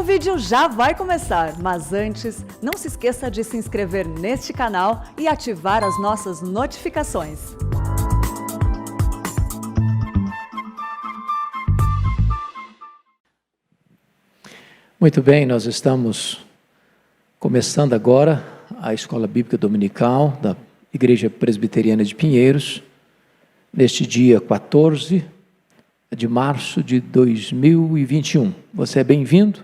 O vídeo já vai começar, mas antes, não se esqueça de se inscrever neste canal e ativar as nossas notificações. Muito bem, nós estamos começando agora a Escola Bíblica Dominical da Igreja Presbiteriana de Pinheiros, neste dia 14 de março de 2021. Você é bem-vindo,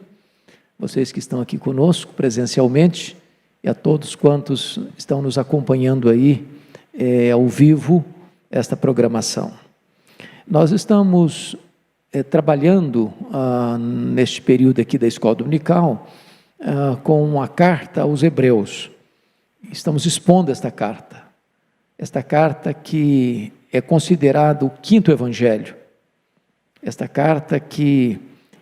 vocês que estão aqui conosco presencialmente e a todos quantos estão nos acompanhando aí ao vivo esta programação. Nós estamos trabalhando neste período aqui da Escola Dominical com a carta aos Hebreus. Estamos expondo esta carta que é considerada o quinto evangelho, esta carta que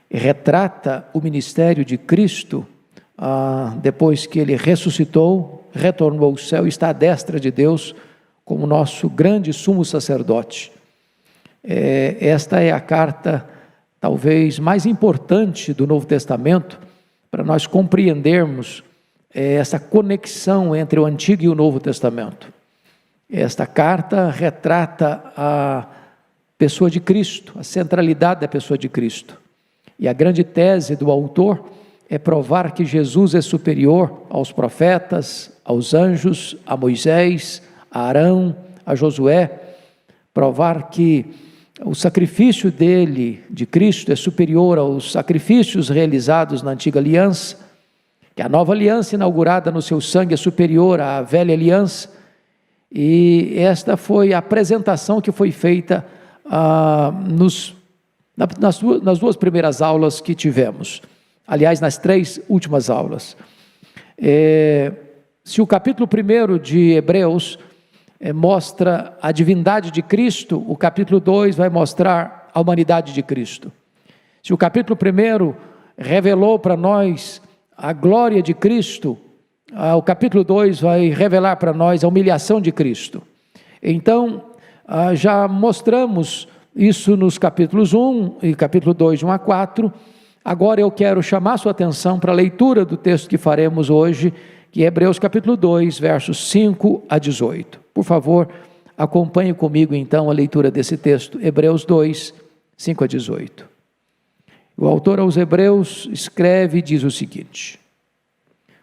retrata o ministério de Cristo depois que ele ressuscitou, retornou ao céu e está à destra de Deus como nosso grande sumo sacerdote. Esta é a carta talvez mais importante do Novo Testamento para nós compreendermos essa conexão entre o Antigo e o Novo Testamento. Esta carta retrata a pessoa de Cristo, a centralidade da pessoa de Cristo. E a grande tese do autor é provar que Jesus é superior aos profetas, aos anjos, a Moisés, a Arão, a Josué, provar que o sacrifício dele, de Cristo, é superior aos sacrifícios realizados na antiga aliança, que a nova aliança inaugurada no seu sangue é superior à velha aliança, e esta foi a apresentação que foi feita nas duas primeiras aulas que tivemos, aliás, nas 3 últimas aulas. Se o capítulo 1 de Hebreus mostra a divindade de Cristo, o capítulo 2 vai mostrar a humanidade de Cristo. Se o capítulo 1 revelou para nós a glória de Cristo, o capítulo 2 vai revelar para nós a humilhação de Cristo. Então, já mostramos isso nos capítulos 1 e capítulo 2, de 1 a 4. Agora eu quero chamar a sua atenção para a leitura do texto que faremos hoje, que é Hebreus capítulo 2, versos 5 a 18. Por favor, acompanhe comigo então a leitura desse texto, Hebreus 2, 5 a 18. O autor aos Hebreus escreve e diz o seguinte: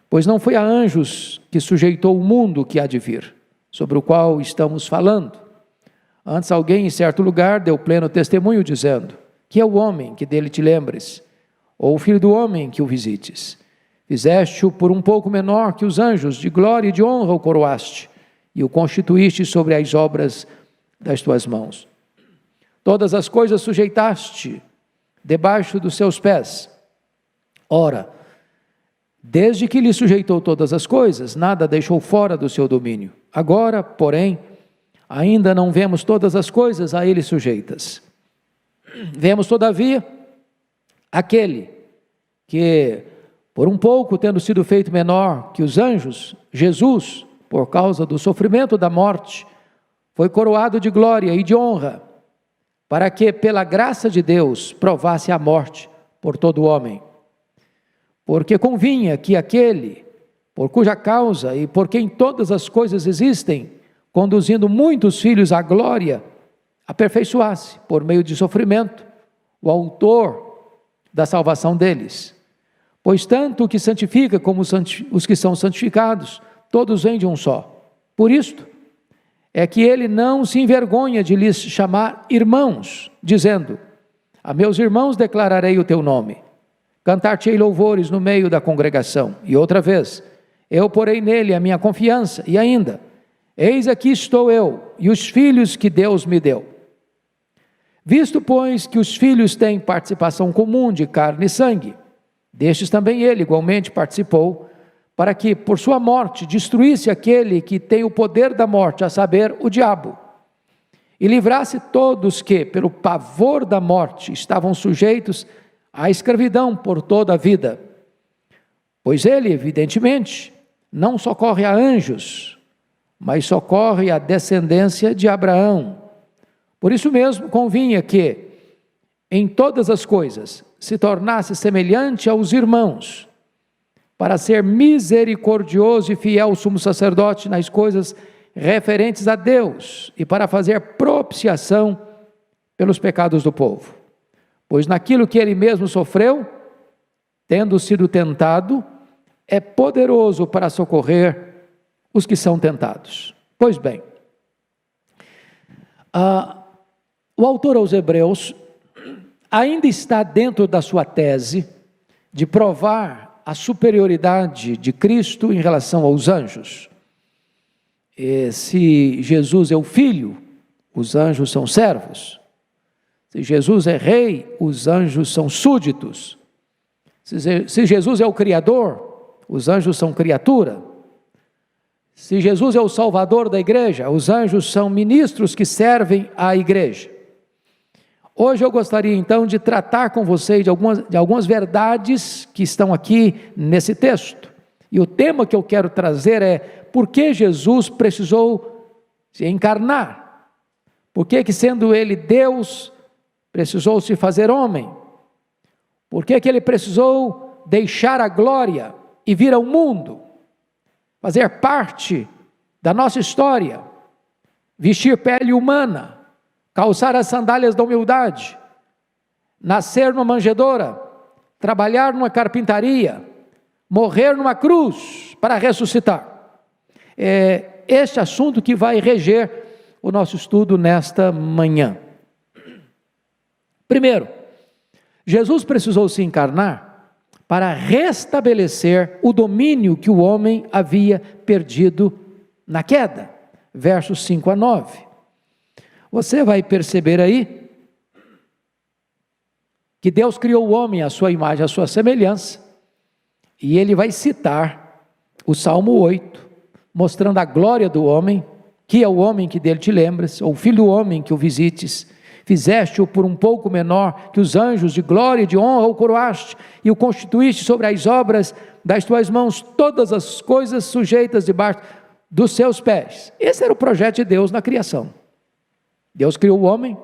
pois não foi a anjos que sujeitou o mundo que há de vir, sobre o qual estamos falando. Antes alguém em certo lugar deu pleno testemunho dizendo: que é o homem que dele te lembres, ou o filho do homem que o visites. Fizeste-o por um pouco menor que os anjos, de glória e de honra o coroaste, e o constituíste sobre as obras das tuas mãos. Todas as coisas sujeitaste debaixo dos seus pés. Ora, desde que lhe sujeitou todas as coisas, nada deixou fora do seu domínio. Agora, porém, ainda não vemos todas as coisas a ele sujeitas. Vemos, todavia, aquele que, por um pouco tendo sido feito menor que os anjos, Jesus, por causa do sofrimento da morte, foi coroado de glória e de honra, para que, pela graça de Deus, provasse a morte por todo homem. Porque convinha que aquele, por cuja causa e por quem todas as coisas existem, conduzindo muitos filhos à glória, aperfeiçoasse, por meio de sofrimento, o autor da salvação deles. Pois tanto o que santifica como os que são santificados, todos vêm de um só. Por isto, é que ele não se envergonha de lhes chamar irmãos, dizendo: a meus irmãos declararei o teu nome, cantar-te-ei louvores no meio da congregação. E outra vez, eu porei nele a minha confiança, e ainda, eis aqui estou eu, e os filhos que Deus me deu. Visto, pois, que os filhos têm participação comum de carne e sangue, destes também ele igualmente participou, para que, por sua morte, destruísse aquele que tem o poder da morte, a saber, o diabo, e livrasse todos que, pelo pavor da morte, estavam sujeitos à escravidão por toda a vida. Pois ele, evidentemente, não socorre a anjos, mas socorre a descendência de Abraão. Por isso mesmo convinha que, em todas as coisas, se tornasse semelhante aos irmãos, para ser misericordioso e fiel sumo sacerdote nas coisas referentes a Deus e para fazer propiciação pelos pecados do povo. Pois naquilo que ele mesmo sofreu, tendo sido tentado, é poderoso para socorrer os que são tentados. Pois bem, o autor aos Hebreus ainda está dentro da sua tese de provar a superioridade de Cristo em relação aos anjos. Se Jesus é o Filho, os anjos são servos. Se Jesus é rei, os anjos são súditos. Se Jesus é o Criador, os anjos são criatura. Se Jesus é o Salvador da igreja, os anjos são ministros que servem à igreja. Hoje eu gostaria então de tratar com vocês de algumas verdades que estão aqui nesse texto. E o tema que eu quero trazer é: por que Jesus precisou se encarnar? Por que sendo ele Deus, precisou se fazer homem? Por que ele precisou deixar a glória e vir ao mundo? Fazer parte da nossa história, vestir pele humana, calçar as sandálias da humildade, nascer numa manjedoura, trabalhar numa carpintaria, morrer numa cruz para ressuscitar. É este assunto que vai reger o nosso estudo nesta manhã. Primeiro, Jesus precisou se encarnar para restabelecer o domínio que o homem havia perdido na queda. Versos 5 a 9. Você vai perceber aí que Deus criou o homem à sua imagem, à sua semelhança, e ele vai citar o Salmo 8, mostrando a glória do homem, que é o homem que dele te lembras, ou o filho do homem que o visites. Fizeste-o por um pouco menor que os anjos, de glória e de honra o coroaste, e o constituíste sobre as obras das tuas mãos, todas as coisas sujeitas debaixo dos seus pés. Esse era o projeto de Deus na criação. Deus criou o homem,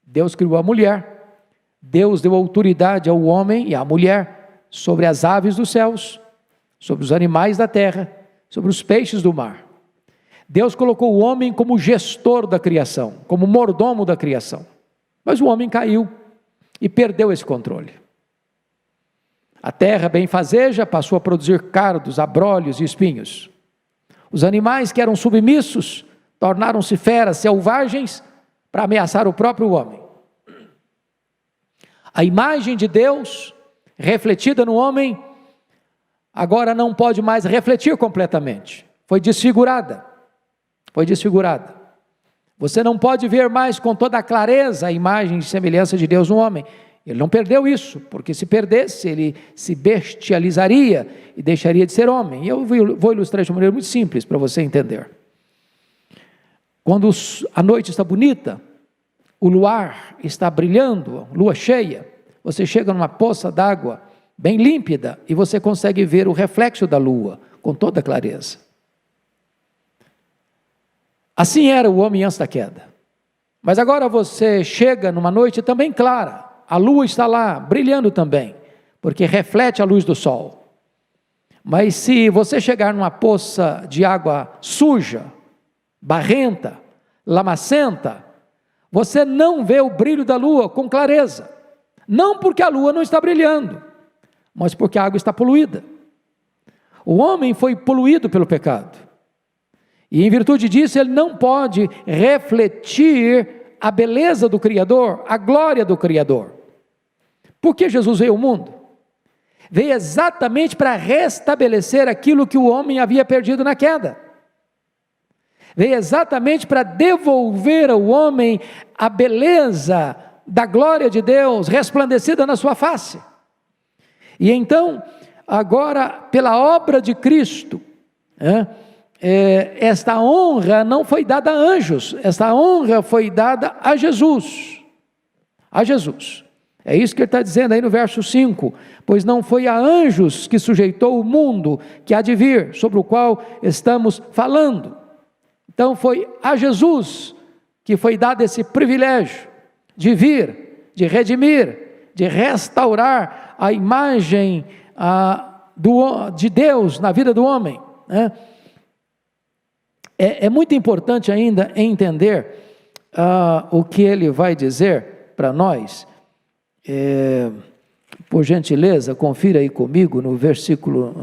Deus criou a mulher, Deus deu autoridade ao homem e à mulher sobre as aves dos céus, sobre os animais da terra, sobre os peixes do mar. Deus colocou o homem como gestor da criação, como mordomo da criação. Mas o homem caiu e perdeu esse controle. A terra benfazeja passou a produzir cardos, abrolhos e espinhos. Os animais que eram submissos tornaram-se feras selvagens para ameaçar o próprio homem. A imagem de Deus, refletida no homem, agora não pode mais refletir completamente. Foi desfigurada. Você não pode ver mais com toda a clareza a imagem e semelhança de Deus no homem. Ele não perdeu isso, porque se perdesse, ele se bestializaria e deixaria de ser homem. E eu vou ilustrar de uma maneira muito simples para você entender. Quando a noite está bonita, o luar está brilhando, lua cheia, você chega numa poça d'água bem límpida e você consegue ver o reflexo da lua com toda clareza. Assim era o homem antes da queda. Mas agora você chega numa noite também clara, a lua está lá, brilhando também, porque reflete a luz do sol. Mas se você chegar numa poça de água suja, barrenta, lamacenta, você não vê o brilho da lua com clareza. Não porque a lua não está brilhando, mas porque a água está poluída. O homem foi poluído pelo pecado. E em virtude disso ele não pode refletir a beleza do Criador, a glória do Criador. Por que Jesus veio ao mundo? Veio exatamente para restabelecer aquilo que o homem havia perdido na queda. Veio exatamente para devolver ao homem a beleza da glória de Deus resplandecida na sua face. E então, agora, pela obra de Cristo, esta honra não foi dada a anjos, esta honra foi dada a Jesus. A Jesus. É isso que ele está dizendo aí no verso 5. Pois não foi a anjos que sujeitou o mundo que há de vir, sobre o qual estamos falando. Então foi a Jesus que foi dado esse privilégio de vir, de redimir, de restaurar a imagem de Deus na vida do homem, né? É muito importante ainda entender o que ele vai dizer para nós. Por gentileza, confira aí comigo no versículo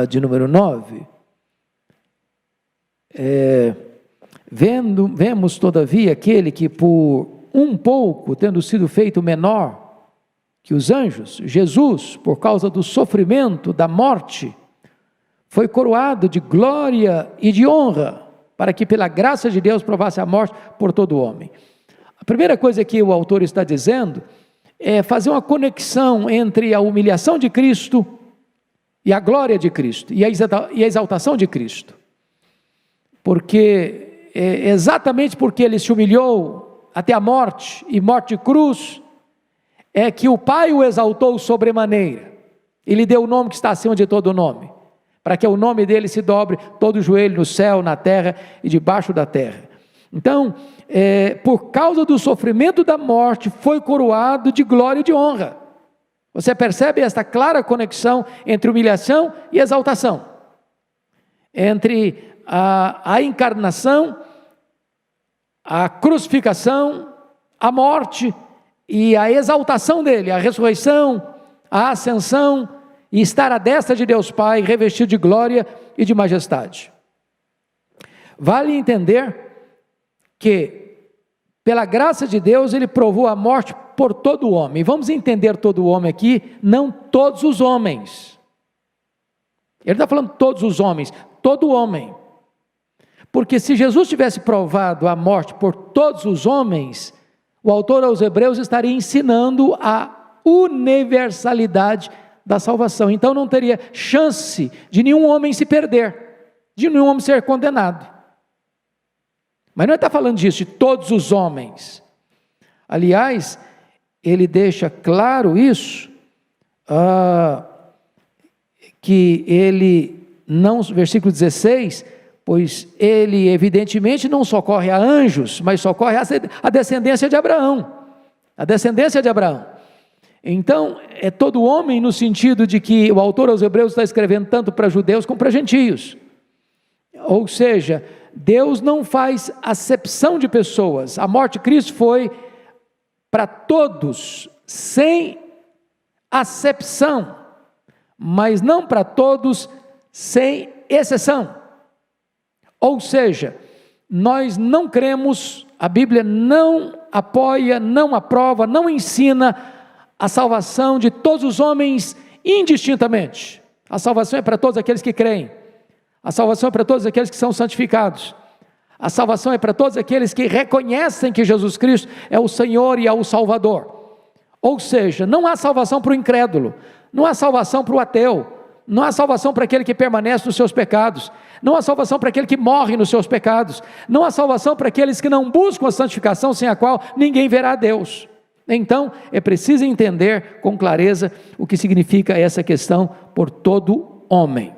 de número 9. Vemos todavia aquele que por um pouco, tendo sido feito menor que os anjos, Jesus, por causa do sofrimento, da morte, foi coroado de glória e de honra, para que pela graça de Deus provasse a morte por todo homem. A primeira coisa que o autor está dizendo é fazer uma conexão entre a humilhação de Cristo e a glória de Cristo, e a exaltação de Cristo. Porque exatamente porque ele se humilhou até a morte, e morte de cruz, é que o Pai o exaltou sobremaneira, e lhe deu o nome que está acima de todo nome, para que o nome dele se dobre todo o joelho no céu, na terra e debaixo da terra. Então, por causa do sofrimento da morte, foi coroado de glória e de honra. Você percebe esta clara conexão entre humilhação e exaltação, entre a encarnação, a crucificação, a morte e a exaltação dele, a ressurreição, a ascensão e estar à destra de Deus Pai, revestido de glória e de majestade. Vale entender que, pela graça de Deus, ele provou a morte por todo o homem. Vamos entender todo o homem aqui, não todos os homens. Ele está falando todos os homens, todo homem. Porque se Jesus tivesse provado a morte por todos os homens, o autor aos Hebreus estaria ensinando a universalidade da salvação. Então não teria chance de nenhum homem se perder, de nenhum homem ser condenado. Mas não está falando disso, de todos os homens. Aliás, ele deixa claro isso, que ele não, versículo 16, pois ele evidentemente não socorre a anjos, mas socorre a descendência de Abraão, a descendência de Abraão. Então, é todo homem no sentido de que o autor aos Hebreus está escrevendo tanto para judeus como para gentios. Ou seja, Deus não faz acepção de pessoas. A morte de Cristo foi para todos, sem acepção, mas não para todos, sem exceção. Ou seja, nós não cremos, a Bíblia não apoia, não aprova, não ensina a salvação de todos os homens indistintamente. A salvação é para todos aqueles que creem. A salvação é para todos aqueles que são santificados. A salvação é para todos aqueles que reconhecem que Jesus Cristo é o Senhor e é o Salvador. Ou seja, não há salvação para o incrédulo, não há salvação para o ateu, não há salvação para aquele que permanece nos seus pecados, não há salvação para aquele que morre nos seus pecados, não há salvação para aqueles que não buscam a santificação, sem a qual ninguém verá a Deus. Então, é preciso entender com clareza o que significa essa questão por todo homem.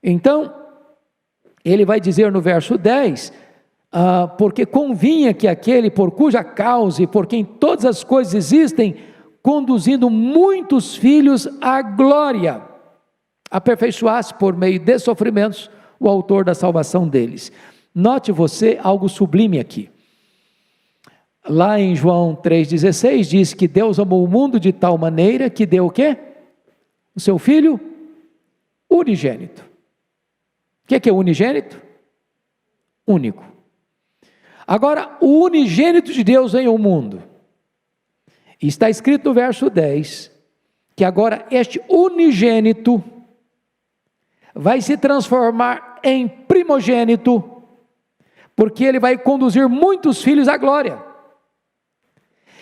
Então, ele vai dizer no verso 10, porque convinha que aquele por cuja causa e por quem todas as coisas existem, conduzindo muitos filhos à glória, aperfeiçoasse por meio de sofrimentos o autor da salvação deles. Note você algo sublime aqui. Lá em João 3,16 diz que Deus amou o mundo de tal maneira que deu o quê? O seu Filho unigênito. O que é unigênito? Único. Agora, o unigênito de Deus veio ao mundo. E está escrito no verso 10, que agora este unigênito vai se transformar em primogênito, porque ele vai conduzir muitos filhos à glória.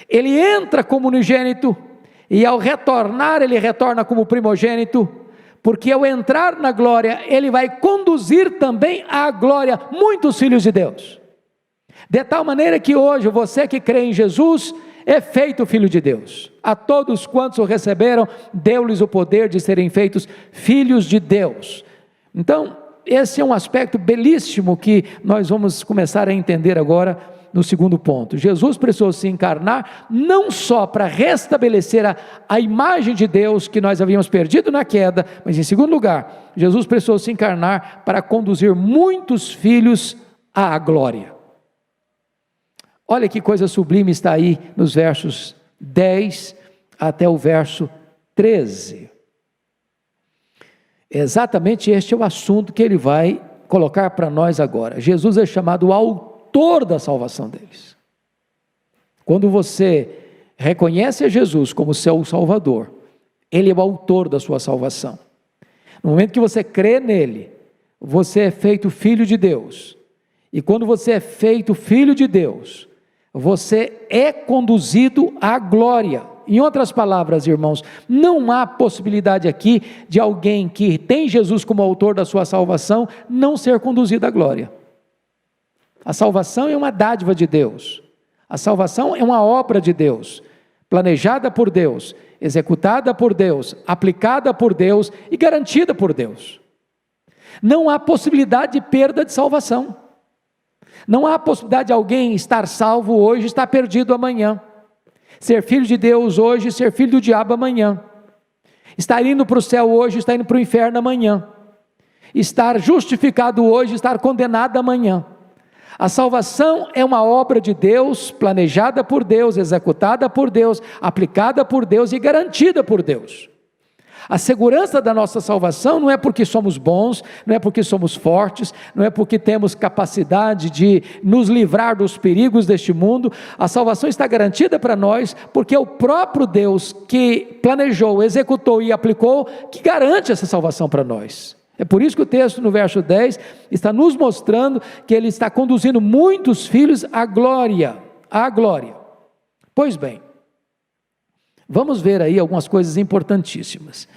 Ele entra como unigênito, e ao retornar, ele retorna como primogênito, porque ao entrar na glória, ele vai conduzir também à glória muitos filhos de Deus. De tal maneira que hoje, você que crê em Jesus, é feito filho de Deus. A todos quantos o receberam, deu-lhes o poder de serem feitos filhos de Deus. Então, esse é um aspecto belíssimo que nós vamos começar a entender agora no segundo ponto. Jesus precisou se encarnar não só para restabelecer a imagem de Deus que nós havíamos perdido na queda, mas em segundo lugar, Jesus precisou se encarnar para conduzir muitos filhos à glória. Olha que coisa sublime está aí nos versos 10 até o verso 13. Exatamente este é o assunto que ele vai colocar para nós agora. Jesus é chamado o autor da salvação deles. Quando você reconhece a Jesus como seu Salvador, ele é o autor da sua salvação. No momento que você crê nele, você é feito filho de Deus. E quando você é feito filho de Deus, você é conduzido à glória. Em outras palavras, irmãos, não há possibilidade aqui de alguém que tem Jesus como autor da sua salvação não ser conduzido à glória. A salvação é uma dádiva de Deus. A salvação é uma obra de Deus, planejada por Deus, executada por Deus, aplicada por Deus e garantida por Deus. Não há possibilidade de perda de salvação. Não há possibilidade de alguém estar salvo hoje e estar perdido amanhã. Ser filho de Deus hoje, ser filho do diabo amanhã. Estar indo para o céu hoje, estar indo para o inferno amanhã. Estar justificado hoje, estar condenado amanhã. A salvação é uma obra de Deus, planejada por Deus, executada por Deus, aplicada por Deus e garantida por Deus. A segurança da nossa salvação não é porque somos bons, não é porque somos fortes, não é porque temos capacidade de nos livrar dos perigos deste mundo. A salvação está garantida para nós porque é o próprio Deus que planejou, executou e aplicou que garante essa salvação para nós. É por isso que o texto no verso 10 está nos mostrando que ele está conduzindo muitos filhos à glória, à glória. Pois bem, vamos ver aí algumas coisas importantíssimas.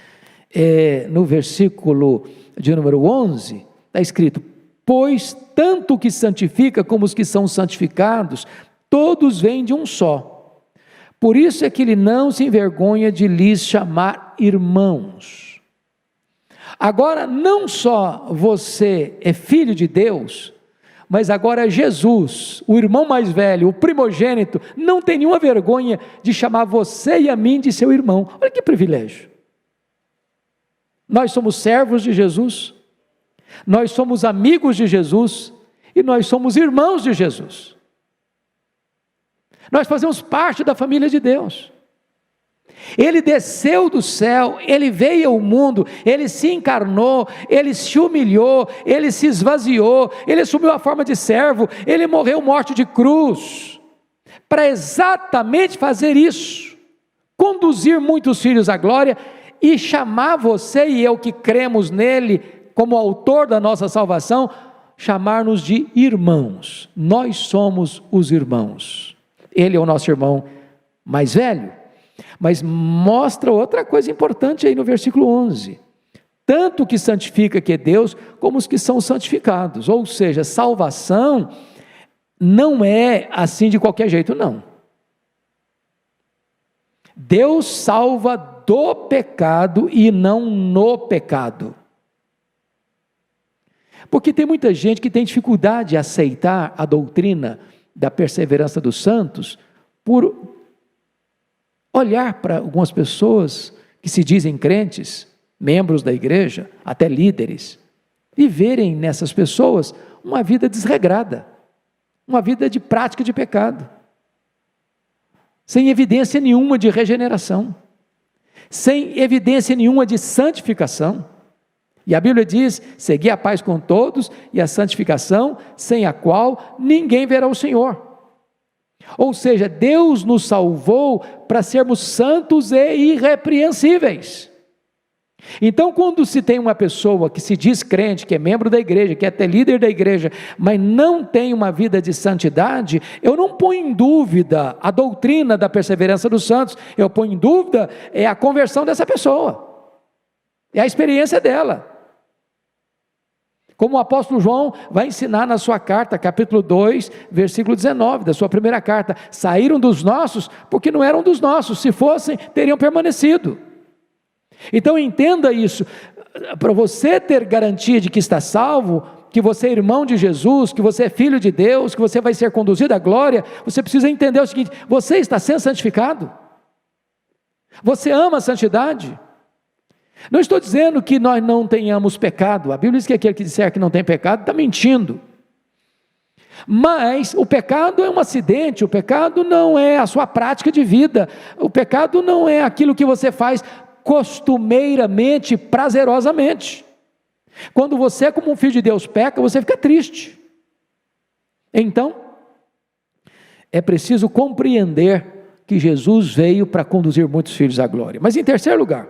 No versículo de número 11, está escrito: pois tanto o que santifica como os que são santificados, todos vêm de um só. Por isso é que ele não se envergonha de lhes chamar irmãos. Agora, não só você é filho de Deus, mas agora Jesus, o irmão mais velho, o primogênito, não tem nenhuma vergonha de chamar você e a mim de seu irmão. Olha que privilégio. Nós somos servos de Jesus, nós somos amigos de Jesus e nós somos irmãos de Jesus. Nós fazemos parte da família de Deus. Ele desceu do céu, ele veio ao mundo, ele se encarnou, ele se humilhou, ele se esvaziou, ele assumiu a forma de servo, ele morreu morte de cruz, para exatamente fazer isso, conduzir muitos filhos à glória e chamar você e eu que cremos nele como autor da nossa salvação, chamar-nos de irmãos. Nós somos os irmãos. Ele é o nosso irmão mais velho. Mas mostra outra coisa importante aí no versículo 11. Tanto o que santifica que é Deus, como os que são santificados. Ou seja, salvação não é assim de qualquer jeito, não. Deus salva do pecado e não no pecado. Porque tem muita gente que tem dificuldade de aceitar a doutrina da perseverança dos santos por olhar para algumas pessoas que se dizem crentes, membros da igreja, até líderes, e verem nessas pessoas uma vida desregrada, uma vida de prática de pecado, sem evidência nenhuma de regeneração, sem evidência nenhuma de santificação. E a Bíblia diz: segui a paz com todos e a santificação, sem a qual ninguém verá o Senhor. Ou seja, Deus nos salvou para sermos santos e irrepreensíveis. Então, quando se tem uma pessoa que se diz crente, que é membro da igreja, que é até líder da igreja, mas não tem uma vida de santidade, eu não ponho em dúvida a doutrina da perseverança dos santos, eu ponho em dúvida a conversão dessa pessoa, é a experiência dela. Como o apóstolo João vai ensinar na sua carta, capítulo 2, versículo 19, da sua primeira carta: saíram dos nossos porque não eram dos nossos, se fossem, teriam permanecido. Então entenda isso, para você ter garantia de que está salvo, que você é irmão de Jesus, que você é filho de Deus, que você vai ser conduzido à glória, você precisa entender o seguinte: você está sendo santificado, você ama a santidade. Não estou dizendo que nós não tenhamos pecado, a Bíblia diz que aquele que disser que não tem pecado está mentindo, mas o pecado é um acidente, o pecado não é a sua prática de vida, o pecado não é aquilo que você faz costumeiramente, prazerosamente. Quando você, como um filho de Deus, peca, você fica triste. Então, é preciso compreender que Jesus veio para conduzir muitos filhos à glória. Mas em terceiro lugar,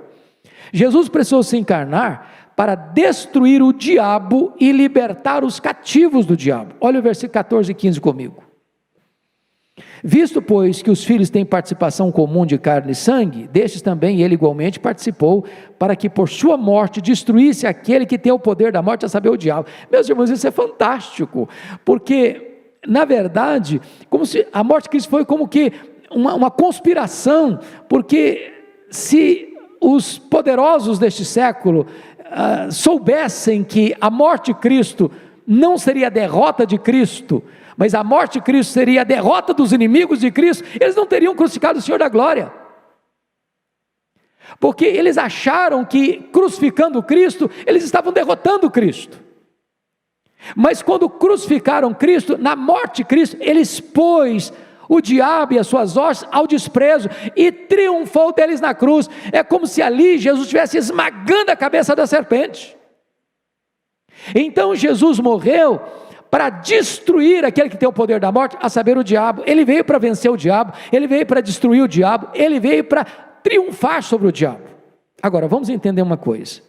Jesus precisou se encarnar para destruir o diabo e libertar os cativos do diabo. Olha o versículo 14 e 15 comigo. Visto, pois, que os filhos têm participação comum de carne e sangue, destes também ele igualmente participou, para que por sua morte destruísse aquele que tem o poder da morte, a saber, o diabo. Meus irmãos, isso é fantástico, porque, na verdade, como se a morte de Cristo foi como que uma conspiração, porque se os poderosos deste século soubessem que a morte de Cristo não seria a derrota de Cristo, mas a morte de Cristo seria a derrota dos inimigos de Cristo, eles não teriam crucificado o Senhor da glória, porque eles acharam que crucificando Cristo, eles estavam derrotando Cristo. Mas quando crucificaram Cristo, na morte de Cristo, ele expôs o diabo e as suas hostes ao desprezo, e triunfou deles na cruz. É como se ali Jesus estivesse esmagando a cabeça da serpente. Então Jesus morreu para destruir aquele que tem o poder da morte, a saber, o diabo. Ele veio para vencer o diabo, ele veio para destruir o diabo, ele veio para triunfar sobre o diabo. Agora, vamos entender uma coisa,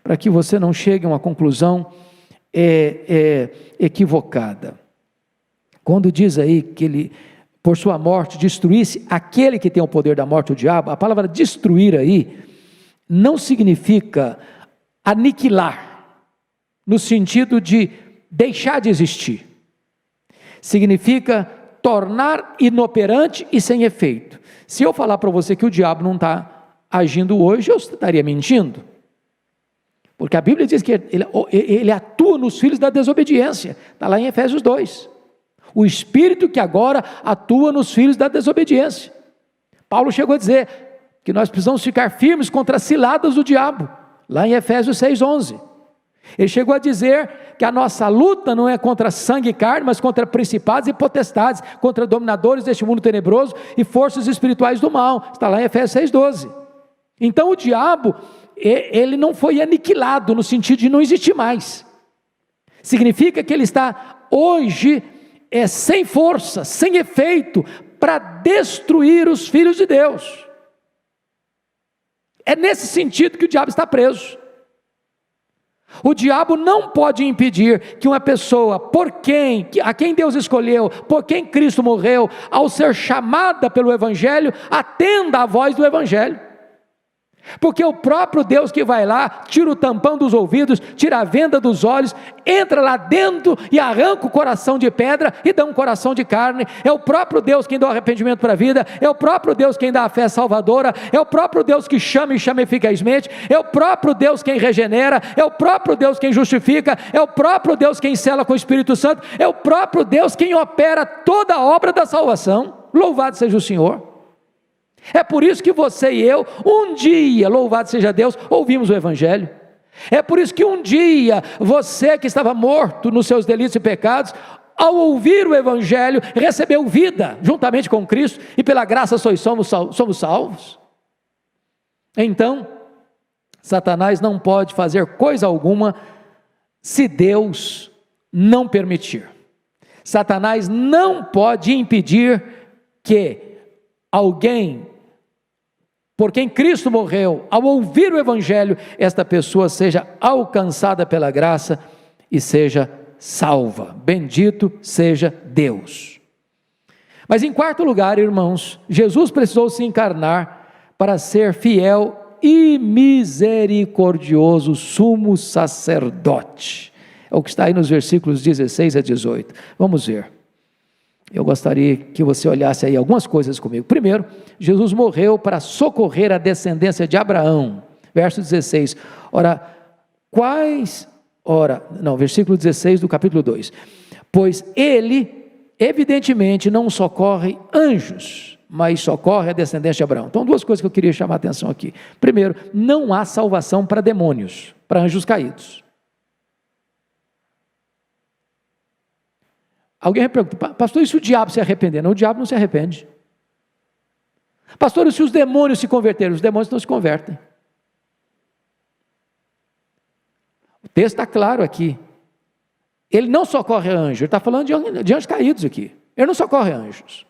para que você não chegue a uma conclusão equivocada. Quando diz aí que ele, por sua morte, destruísse aquele que tem o poder da morte, o diabo, a palavra destruir aí, não significa aniquilar, no sentido de deixar de existir, significa tornar inoperante e sem efeito. Se eu falar para você que o diabo não está agindo hoje, eu estaria mentindo, porque a Bíblia diz que ele atua nos filhos da desobediência, está lá em Efésios 2, o Espírito que agora atua nos filhos da desobediência. Paulo chegou a dizer que nós precisamos ficar firmes contra as ciladas do diabo, lá em Efésios 6:11, ele chegou a dizer que a nossa luta não é contra sangue e carne, mas contra principados e potestades, contra dominadores deste mundo tenebroso e forças espirituais do mal, está lá em Efésios 6:12. Então o diabo, ele não foi aniquilado no sentido de não existir mais, significa que ele está hoje sem força, sem efeito, para destruir os filhos de Deus. É nesse sentido que o diabo está preso. O diabo não pode impedir que uma pessoa, a quem Deus escolheu, por quem Cristo morreu, ao ser chamada pelo Evangelho, atenda à voz do Evangelho, porque o próprio Deus que vai lá, tira o tampão dos ouvidos, tira a venda dos olhos, entra lá dentro e arranca o coração de pedra e dá um coração de carne. É o próprio Deus quem dá o arrependimento para a vida, é o próprio Deus quem dá a fé salvadora, é o próprio Deus que chama e chama eficazmente, é o próprio Deus quem regenera, é o próprio Deus quem justifica, é o próprio Deus quem sela com o Espírito Santo, é o próprio Deus quem opera toda a obra da salvação. Louvado seja o Senhor. É por isso que você e eu, um dia, louvado seja Deus, ouvimos o Evangelho. É por isso que um dia, você que estava morto nos seus delitos e pecados, ao ouvir o Evangelho, recebeu vida, juntamente com Cristo, e pela graça somos salvos. Então, Satanás não pode fazer coisa alguma, se Deus não permitir. Satanás não pode impedir que alguém, por quem Cristo morreu, ao ouvir o Evangelho, esta pessoa seja alcançada pela graça e seja salva. Bendito seja Deus. Mas em quarto lugar, irmãos, Jesus precisou se encarnar para ser fiel e misericordioso sumo sacerdote. É o que está aí nos versículos 16 a 18. Vamos ver. Eu gostaria que você olhasse aí algumas coisas comigo. Primeiro, Jesus morreu para socorrer a descendência de Abraão. Verso 16. Ora, versículo 16 do capítulo 2. Pois ele, evidentemente, não socorre anjos, mas socorre a descendência de Abraão. Então, duas coisas que eu queria chamar a atenção aqui. Primeiro, não há salvação para demônios, para anjos caídos. Alguém me pergunta, pastor, e se o diabo se arrepender? Não, o diabo não se arrepende. Pastor, e se os demônios se converterem? Os demônios não se convertem. O texto está claro aqui. Ele não socorre anjos, ele está falando de anjos caídos aqui. Ele não socorre anjos.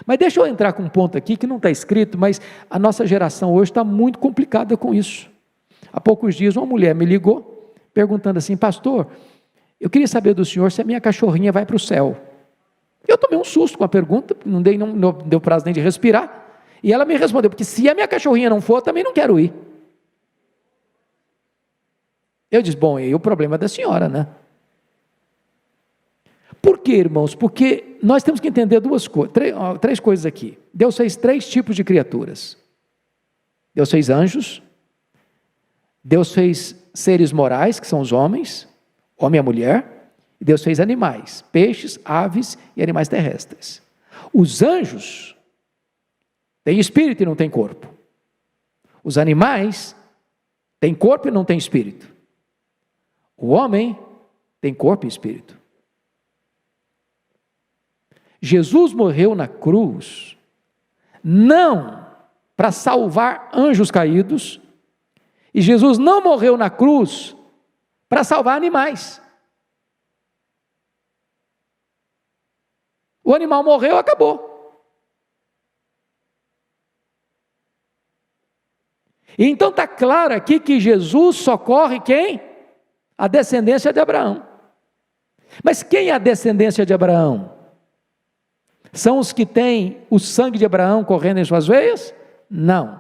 Mas deixa eu entrar com um ponto aqui que não está escrito, mas a nossa geração hoje está muito complicada com isso. Há poucos dias uma mulher me ligou, perguntando assim, pastor, eu queria saber do senhor se a minha cachorrinha vai para o céu. Eu tomei um susto com a pergunta, não deu prazo nem de respirar, e ela me respondeu, porque se a minha cachorrinha não for, eu também não quero ir. Eu disse, bom, e o problema é da senhora, né? Por quê, irmãos? Porque nós temos que entender três coisas aqui. Deus fez 3 tipos de criaturas. Deus fez anjos, Deus fez seres morais, que são os homens, homem e mulher, e Deus fez animais, peixes, aves e animais terrestres. Os anjos têm espírito e não têm corpo. Os animais têm corpo e não têm espírito. O homem tem corpo e espírito. Jesus morreu na cruz, não para salvar anjos caídos, e Jesus não morreu na cruz para salvar animais. O animal morreu, acabou. E então está claro aqui que Jesus socorre quem? A descendência de Abraão. Mas quem é a descendência de Abraão? São os que têm o sangue de Abraão correndo em suas veias? Não.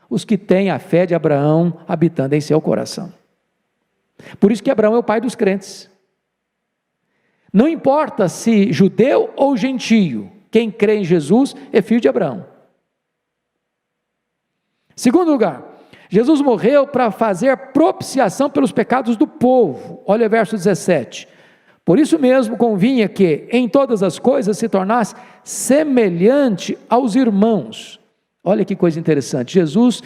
Os que têm a fé de Abraão habitando em seu coração. Por isso que Abraão é o pai dos crentes. Não importa se judeu ou gentio, quem crê em Jesus é filho de Abraão. Segundo lugar, Jesus morreu para fazer propiciação pelos pecados do povo. Olha o verso 17. Por isso mesmo convinha que em todas as coisas se tornasse semelhante aos irmãos. Olha que coisa interessante. Jesus,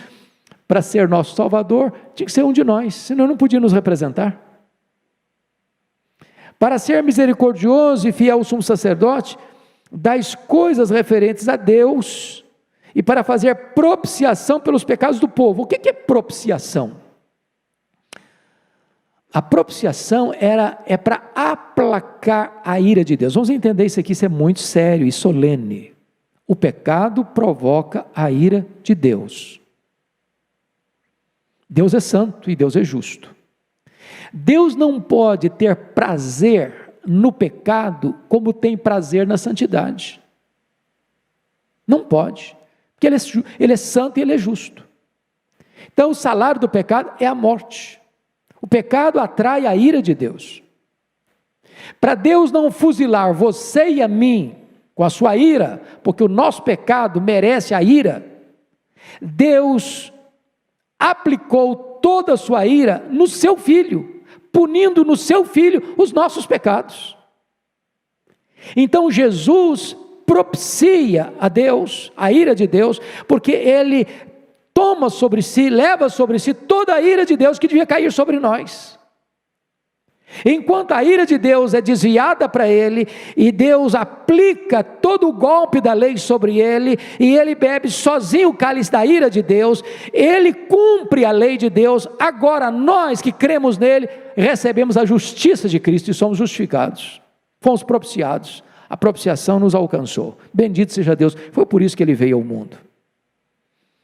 para ser nosso Salvador, tinha que ser um de nós, senão não podia nos representar. Para ser misericordioso e fiel ao sumo sacerdote, das coisas referentes a Deus, e para fazer propiciação pelos pecados do povo. O que é propiciação? A propiciação é para aplacar a ira de Deus. Vamos entender isso aqui, isso é muito sério e solene. O pecado provoca a ira de Deus. Deus é santo e Deus é justo. Deus não pode ter prazer no pecado como tem prazer na santidade. Não pode, porque ele é santo e ele é justo. Então o salário do pecado é a morte. O pecado atrai a ira de Deus. Para Deus não fuzilar você e a mim com a sua ira, porque o nosso pecado merece a ira, Deus aplicou toda a sua ira no seu Filho, punindo no seu Filho os nossos pecados. Então Jesus propicia a Deus, a ira de Deus, porque Ele toma sobre si, leva sobre si toda a ira de Deus que devia cair sobre nós. Enquanto a ira de Deus é desviada para ele, e Deus aplica todo o golpe da lei sobre ele, e ele bebe sozinho o cálice da ira de Deus, ele cumpre a lei de Deus. Agora nós que cremos nele, recebemos a justiça de Cristo e somos justificados, fomos propiciados, a propiciação nos alcançou, bendito seja Deus, foi por isso que ele veio ao mundo.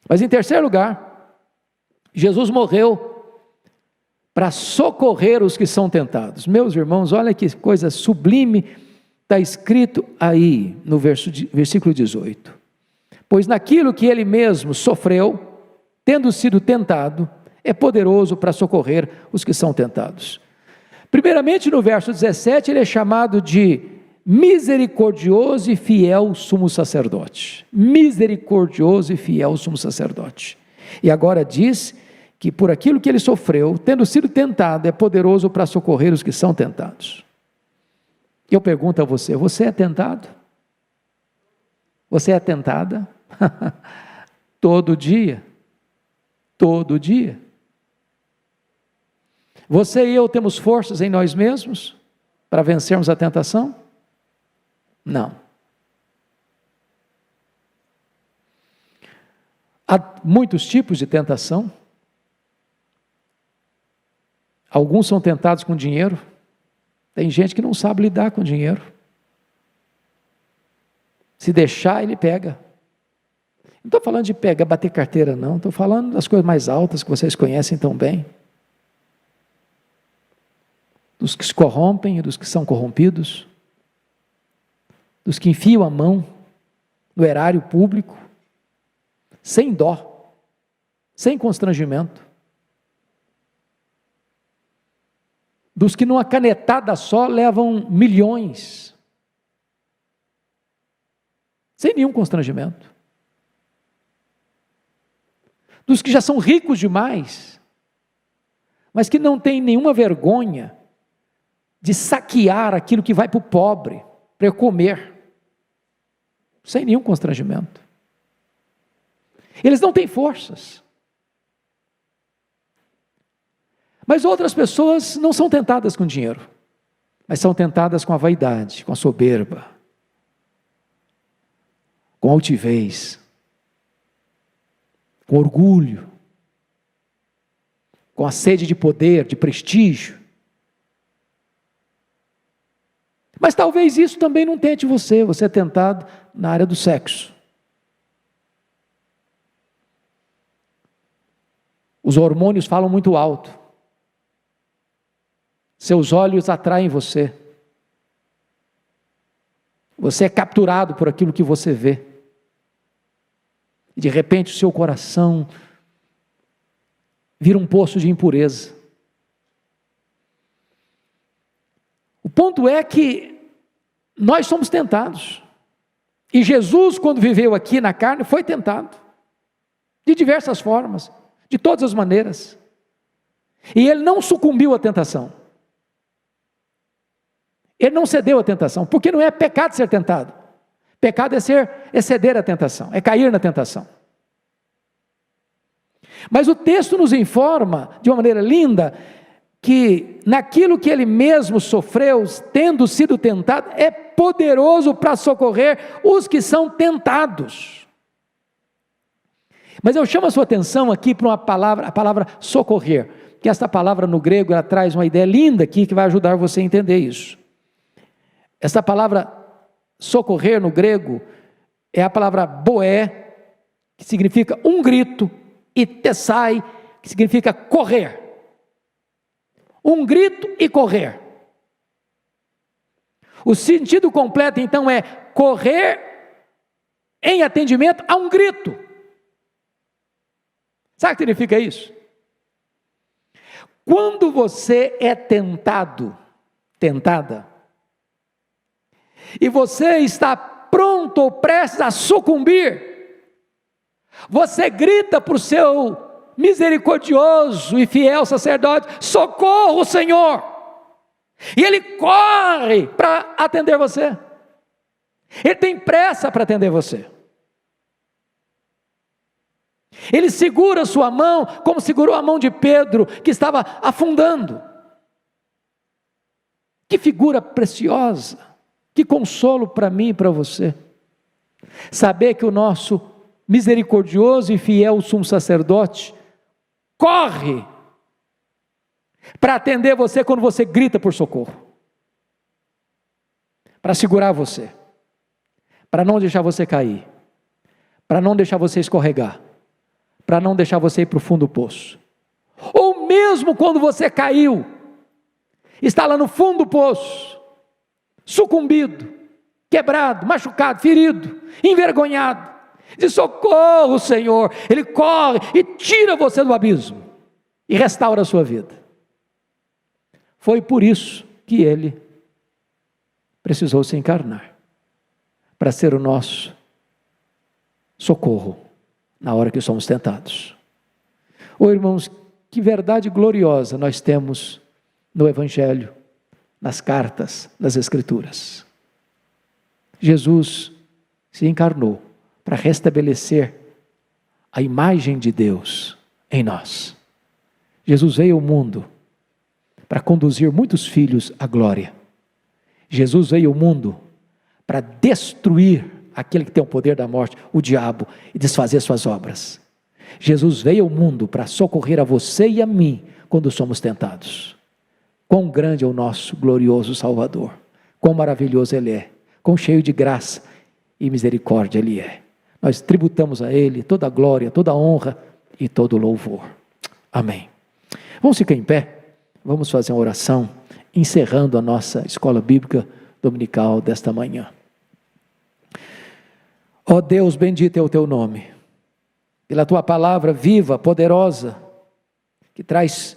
Mas em terceiro lugar, Jesus morreu para socorrer os que são tentados. Meus irmãos, olha que coisa sublime, está escrito aí no versículo 18. Pois naquilo que ele mesmo sofreu, tendo sido tentado, é poderoso para socorrer os que são tentados. Primeiramente no verso 17, ele é chamado de misericordioso e fiel sumo sacerdote. Misericordioso e fiel sumo sacerdote. E agora diz que por aquilo que ele sofreu, tendo sido tentado, é poderoso para socorrer os que são tentados. Eu pergunto a você, você é tentado? Você é tentada? Todo dia. Todo dia. Você e eu temos forças em nós mesmos para vencermos a tentação? Não. Há muitos tipos de tentação. Alguns são tentados com dinheiro. Tem gente que não sabe lidar com dinheiro. Se deixar, ele pega. Não estou falando de pegar, bater carteira, não. Estou falando das coisas mais altas que vocês conhecem tão bem. Dos que se corrompem e dos que são corrompidos. Dos que enfiam a mão no erário público, sem dó, sem constrangimento. Dos que numa canetada só levam milhões, sem nenhum constrangimento. Dos que já são ricos demais, mas que não têm nenhuma vergonha de saquear aquilo que vai para o pobre, para eu comer, sem nenhum constrangimento. Eles não têm forças. Mas outras pessoas não são tentadas com dinheiro, mas são tentadas com a vaidade, com a soberba, com altivez, com orgulho, com a sede de poder, de prestígio. Mas talvez isso também não tente você é tentado na área do sexo. Os hormônios falam muito alto. Seus olhos atraem você. Você é capturado por aquilo que você vê. E de repente o seu coração vira um poço de impureza. O ponto é que nós somos tentados. E Jesus, quando viveu aqui na carne, foi tentado. De diversas formas, de todas as maneiras. E ele não sucumbiu à tentação. Ele não cedeu à tentação, porque não é pecado ser tentado. Pecado é ceder à tentação, é cair na tentação. Mas o texto nos informa, de uma maneira linda, que naquilo que ele mesmo sofreu, tendo sido tentado, é poderoso para socorrer os que são tentados. Mas eu chamo a sua atenção aqui para a palavra socorrer, que esta palavra no grego, ela traz uma ideia linda aqui, que vai ajudar você a entender isso. Essa palavra socorrer no grego é a palavra boé, que significa um grito, e tessai, que significa correr. Um grito e correr. O sentido completo então é correr em atendimento a um grito. Sabe o que significa isso? Quando você é tentada, e você está pronto ou prestes a sucumbir, você grita para o seu misericordioso e fiel sacerdote: socorro, Senhor! E ele corre para atender você, ele tem pressa para atender você, ele segura a sua mão, como segurou a mão de Pedro, que estava afundando. Que figura preciosa! Que consolo para mim e para você, saber que o nosso misericordioso e fiel sumo sacerdote corre para atender você quando você grita por socorro, para segurar você, para não deixar você cair, para não deixar você escorregar, para não deixar você ir para o fundo do poço, ou mesmo quando você caiu, está lá no fundo do poço, sucumbido, quebrado, machucado, ferido, envergonhado, diz: socorro, Senhor. Ele corre e tira você do abismo e restaura a sua vida. Foi por isso que ele precisou se encarnar, para ser o nosso socorro na hora que somos tentados. Irmãos, que verdade gloriosa nós temos no Evangelho, nas cartas, nas Escrituras. Jesus se encarnou para restabelecer a imagem de Deus em nós. Jesus veio ao mundo para conduzir muitos filhos à glória. Jesus veio ao mundo para destruir aquele que tem o poder da morte, o diabo, e desfazer suas obras. Jesus veio ao mundo para socorrer a você e a mim quando somos tentados. Quão grande é o nosso glorioso Salvador, quão maravilhoso Ele é, quão cheio de graça e misericórdia Ele é. Nós tributamos a Ele toda a glória, toda a honra e todo o louvor. Amém. Vamos ficar em pé, vamos fazer uma oração, encerrando a nossa escola bíblica dominical desta manhã. Ó Deus, bendito é o Teu nome, pela Tua palavra viva, poderosa, que traz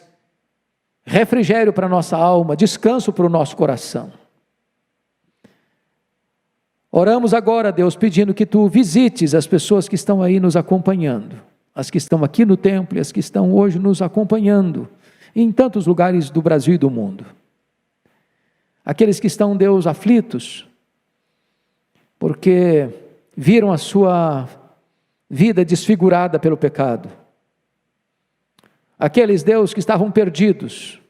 refrigério para a nossa alma, descanso para o nosso coração. Oramos agora, Deus, pedindo que Tu visites as pessoas que estão aí nos acompanhando, as que estão aqui no templo e as que estão hoje nos acompanhando, em tantos lugares do Brasil e do mundo. Aqueles que estão, Deus, aflitos, porque viram a sua vida desfigurada pelo pecado. Aqueles, Deus, que estavam perdidos,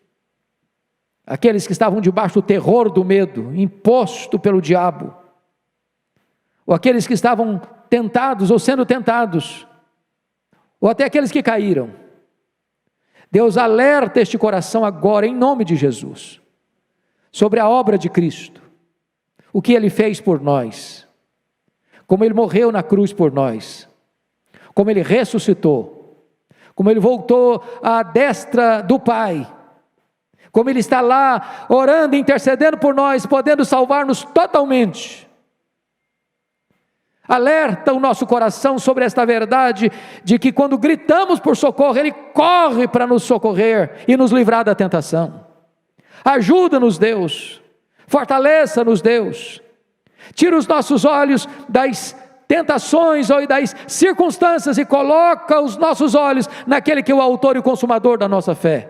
aqueles que estavam debaixo do terror do medo, imposto pelo diabo, ou aqueles que estavam tentados ou sendo tentados, ou até aqueles que caíram. Deus, alerta este coração agora, em nome de Jesus, sobre a obra de Cristo, o que Ele fez por nós, como Ele morreu na cruz por nós, como Ele ressuscitou, como Ele voltou à destra do Pai, como Ele está lá orando e intercedendo por nós, podendo salvar-nos totalmente. Alerta o nosso coração sobre esta verdade, de que quando gritamos por socorro, Ele corre para nos socorrer e nos livrar da tentação. Ajuda-nos, Deus, fortaleça-nos, Deus, tira os nossos olhos das tentações ou das circunstâncias e coloca os nossos olhos naquele que é o autor e o consumador da nossa fé.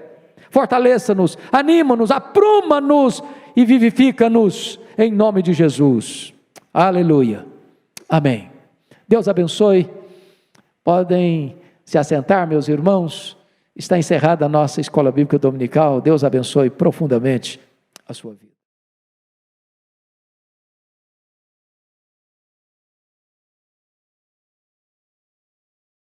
Fortaleça-nos, anima-nos, apruma-nos e vivifica-nos, em nome de Jesus. Aleluia. Amém. Deus abençoe. Podem se assentar, meus irmãos. Está encerrada a nossa escola bíblica dominical. Deus abençoe profundamente a sua vida.